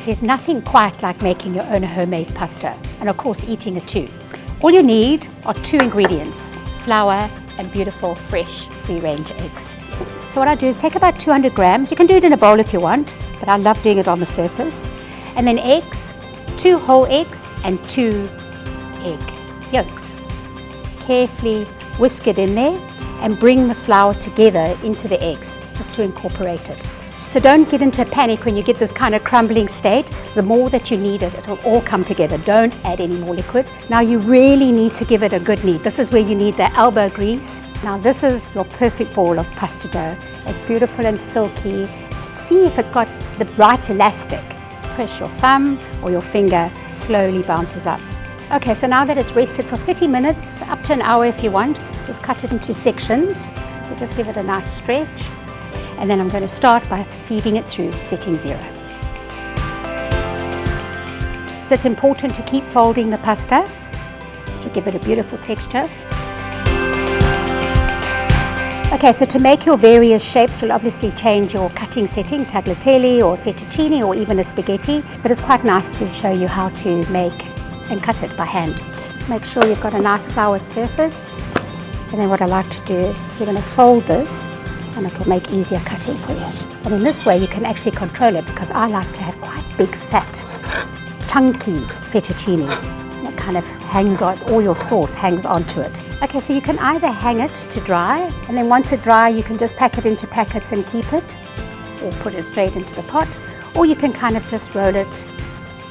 There's nothing quite like making your own homemade pasta, and of course eating it too. All you need are 2 ingredients, flour and beautiful fresh free-range eggs. So what I do is take about 200 grams, you can do it in a bowl if you want, but I love doing it on the surface. And then eggs, 2 whole eggs and 2 egg yolks. Carefully whisk it in there and bring the flour together into the eggs, just to incorporate it. So don't get into a panic when you get this kind of crumbling state. The more that you knead it, it'll all come together. Don't add any more liquid. Now you really need to give it a good knead. This is where you need the elbow grease. Now this is your perfect ball of pasta dough. It's beautiful and silky. See if it's got the right elastic. Push your thumb or your finger, slowly bounces up. Okay, so now that it's rested for 30 minutes, up to an hour if you want, just cut it into sections. So just give it a nice stretch. And then I'm going to start by feeding it through setting 0. So it's important to keep folding the pasta to give it a beautiful texture. Okay, so to make your various shapes, you'll obviously change your cutting setting, tagliatelle or fettuccine or even a spaghetti, but it's quite nice to show you how to make and cut it by hand. Just make sure you've got a nice floured surface. And then what I like to do is you're going to fold this and it'll make easier cutting for you. And in this way you can actually control it, because I like to have quite big, fat, chunky fettuccine. It kind of hangs on, all your sauce hangs onto it. Okay, so you can either hang it to dry, and then once it dry you can just pack it into packets and keep it, or put it straight into the pot, or you can kind of just roll it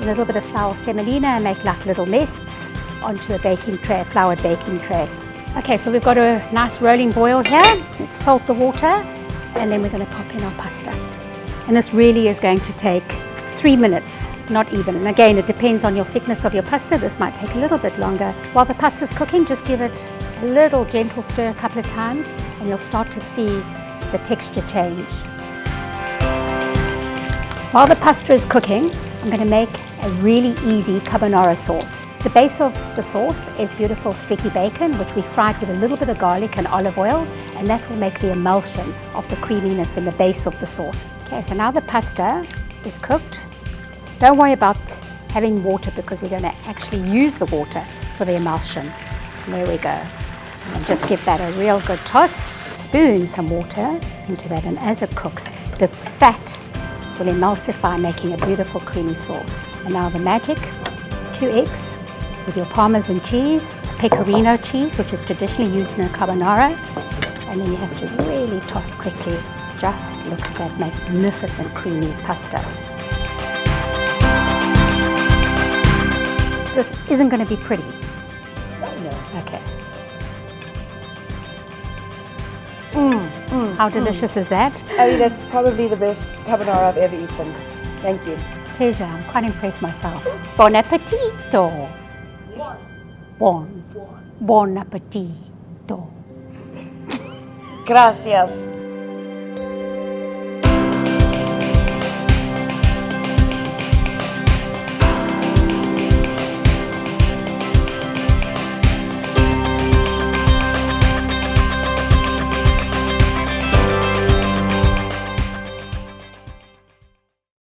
in a little bit of flour semolina and make like little nests onto a baking tray, a floured baking tray. Okay, so we've got a nice rolling boil here. Let's salt the water, and then we're going to pop in our pasta. And this really is going to take 3 minutes, not even. And again, it depends on your thickness of your pasta. This might take a little bit longer. While the pasta's cooking, just give it a little gentle stir a couple of times, and you'll start to see the texture change. While the pasta is cooking, I'm going to make a really easy carbonara sauce. The base of the sauce is beautiful streaky bacon, which we fried with a little bit of garlic and olive oil, and that will make the emulsion of the creaminess in the base of the sauce. Okay, so now the pasta is cooked. Don't worry about having water, because we're going to actually use the water for the emulsion. And there we go. And just give that a real good toss. Spoon some water into that, and as it cooks, the fat will emulsify, making a beautiful creamy sauce. And now the magic, 2 eggs with your Parmesan cheese, pecorino cheese, which is traditionally used in a carbonara. And then you have to really toss quickly. Just look at that magnificent creamy pasta. This isn't going to be pretty. No. Okay. How delicious is that? I mean, that's probably the best carbonara I've ever eaten. Thank you. Pleasure. I'm quite impressed myself. Buon appetito. Buon appetito. Gracias.